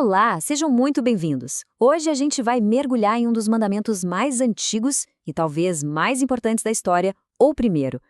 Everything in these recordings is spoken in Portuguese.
Olá, sejam muito bem-vindos. Hoje a gente vai mergulhar em um dos mandamentos mais antigos e talvez mais importantes da história, ou primeiro.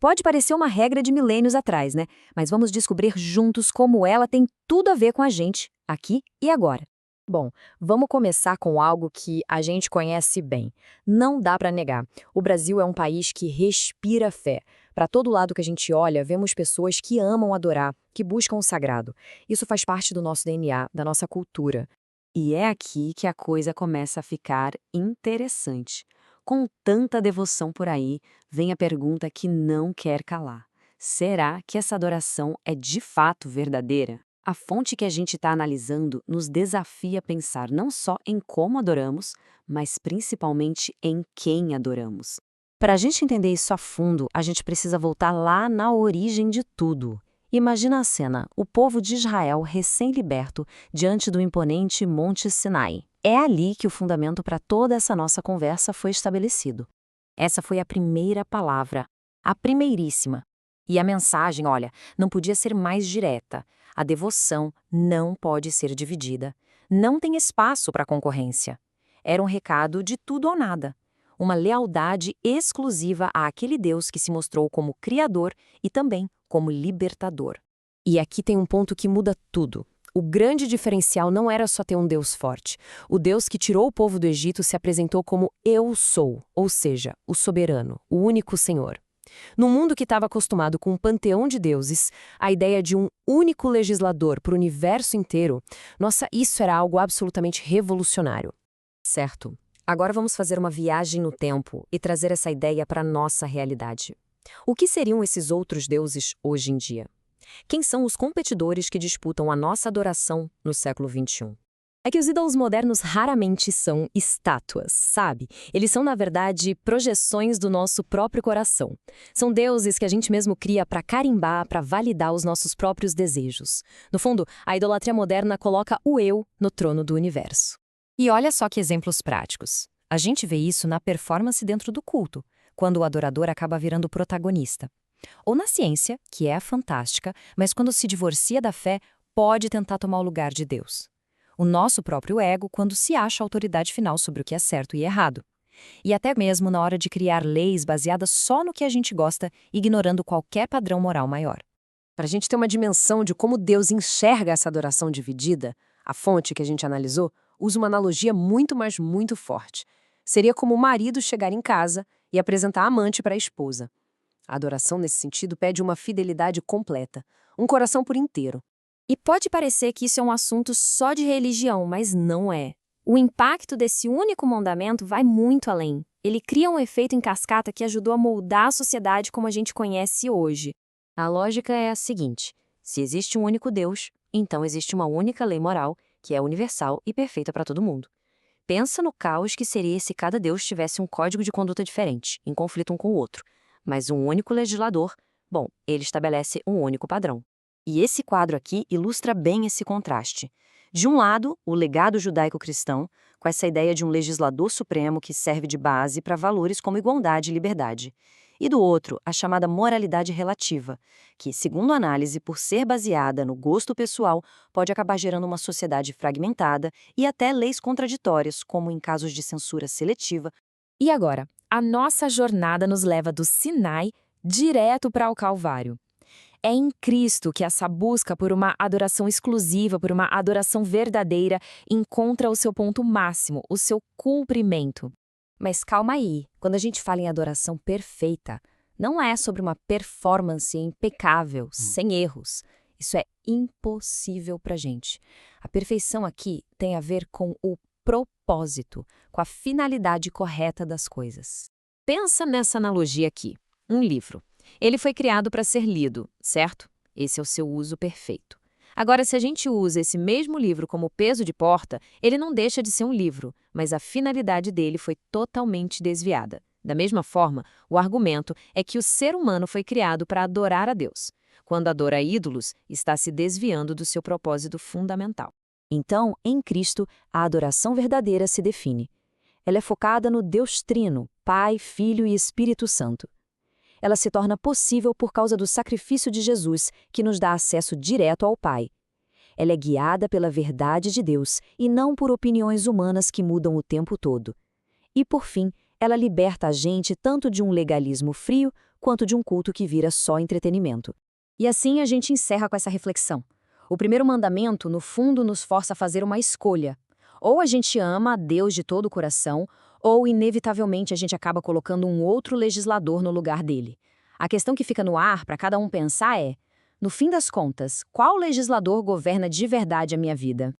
Pode parecer uma regra de milênios atrás, né? Mas vamos descobrir juntos como ela tem tudo a ver com a gente, aqui e agora. Bom, vamos começar com algo que a gente conhece bem. Não dá para negar. O Brasil é um país que respira fé. Para todo lado que a gente olha, vemos pessoas que amam adorar, que buscam o sagrado. Isso faz parte do nosso DNA, da nossa cultura. E é aqui que a coisa começa a ficar interessante. Com tanta devoção por aí, vem a pergunta que não quer calar. Será que essa adoração é de fato verdadeira? A fonte que a gente está analisando nos desafia a pensar não só em como adoramos, mas principalmente em quem adoramos. Para a gente entender isso a fundo, a gente precisa voltar lá na origem de tudo. Imagina a cena, o povo de Israel recém-liberto diante do imponente Monte Sinai. É ali que o fundamento para toda essa nossa conversa foi estabelecido. Essa foi a primeira palavra, a primeiríssima. E a mensagem, olha, não podia ser mais direta. A devoção não pode ser dividida. Não tem espaço para concorrência. Era um recado de tudo ou nada. Uma lealdade exclusiva àquele Deus que se mostrou como Criador e também como Libertador. E aqui tem um ponto que muda tudo. O grande diferencial não era só ter um Deus forte. O Deus que tirou o povo do Egito se apresentou como Eu Sou, ou seja, o soberano, o único Senhor. No mundo que estava acostumado com um panteão de deuses, a ideia de um único legislador para o universo inteiro, nossa, isso era algo absolutamente revolucionário. Certo. Agora vamos fazer uma viagem no tempo e trazer essa ideia para a nossa realidade. O que seriam esses outros deuses hoje em dia? Quem são os competidores que disputam a nossa adoração no século XXI? É que os ídolos modernos raramente são estátuas, sabe? Eles são, na verdade, projeções do nosso próprio coração. São deuses que a gente mesmo cria para carimbar, para validar os nossos próprios desejos. No fundo, a idolatria moderna coloca o eu no trono do universo. E olha só que exemplos práticos. A gente vê isso na performance dentro do culto, quando o adorador acaba virando o protagonista. Ou na ciência, que é fantástica, mas quando se divorcia da fé, pode tentar tomar o lugar de Deus. O nosso próprio ego quando se acha a autoridade final sobre o que é certo e errado. E até mesmo na hora de criar leis baseadas só no que a gente gosta, ignorando qualquer padrão moral maior. Para a gente ter uma dimensão de como Deus enxerga essa adoração dividida, a fonte que a gente analisou usa uma analogia muito, mas muito forte. Seria como o marido chegar em casa e apresentar a amante para a esposa. A adoração, nesse sentido, pede uma fidelidade completa, um coração por inteiro. E pode parecer que isso é um assunto só de religião, mas não é. O impacto desse único mandamento vai muito além. Ele cria um efeito em cascata que ajudou a moldar a sociedade como a gente conhece hoje. A lógica é a seguinte: se existe um único Deus, então existe uma única lei moral, que é universal e perfeita para todo mundo. Pensa no caos que seria se cada Deus tivesse um código de conduta diferente, em conflito um com o outro. Mas um único legislador, bom, ele estabelece um único padrão. E esse quadro aqui ilustra bem esse contraste. De um lado, o legado judaico-cristão, com essa ideia de um legislador supremo que serve de base para valores como igualdade e liberdade. E do outro, a chamada moralidade relativa, que, segundo a análise, por ser baseada no gosto pessoal, pode acabar gerando uma sociedade fragmentada e até leis contraditórias, como em casos de censura seletiva. E agora, a nossa jornada nos leva do Sinai direto para o Calvário. É em Cristo que essa busca por uma adoração exclusiva, por uma adoração verdadeira, encontra o seu ponto máximo, o seu cumprimento. Mas calma aí, quando a gente fala em adoração perfeita, não é sobre uma performance impecável, sem erros. Isso é impossível pra gente. A perfeição aqui tem a ver com o propósito, com a finalidade correta das coisas. Pensa nessa analogia aqui, um livro. Ele foi criado para ser lido, certo? Esse é o seu uso perfeito. Agora, se a gente usa esse mesmo livro como peso de porta, ele não deixa de ser um livro, mas a finalidade dele foi totalmente desviada. Da mesma forma, o argumento é que o ser humano foi criado para adorar a Deus. Quando adora ídolos, está se desviando do seu propósito fundamental. Então, em Cristo, a adoração verdadeira se define. Ela é focada no Deus Trino, Pai, Filho e Espírito Santo. Ela se torna possível por causa do sacrifício de Jesus, que nos dá acesso direto ao Pai. Ela é guiada pela verdade de Deus e não por opiniões humanas que mudam o tempo todo. E, por fim, ela liberta a gente tanto de um legalismo frio quanto de um culto que vira só entretenimento. E assim a gente encerra com essa reflexão. O primeiro mandamento, no fundo, nos força a fazer uma escolha. Ou a gente ama a Deus de todo o coração, ou, inevitavelmente, a gente acaba colocando um outro legislador no lugar dele. A questão que fica no ar para cada um pensar é: no fim das contas, qual legislador governa de verdade a minha vida?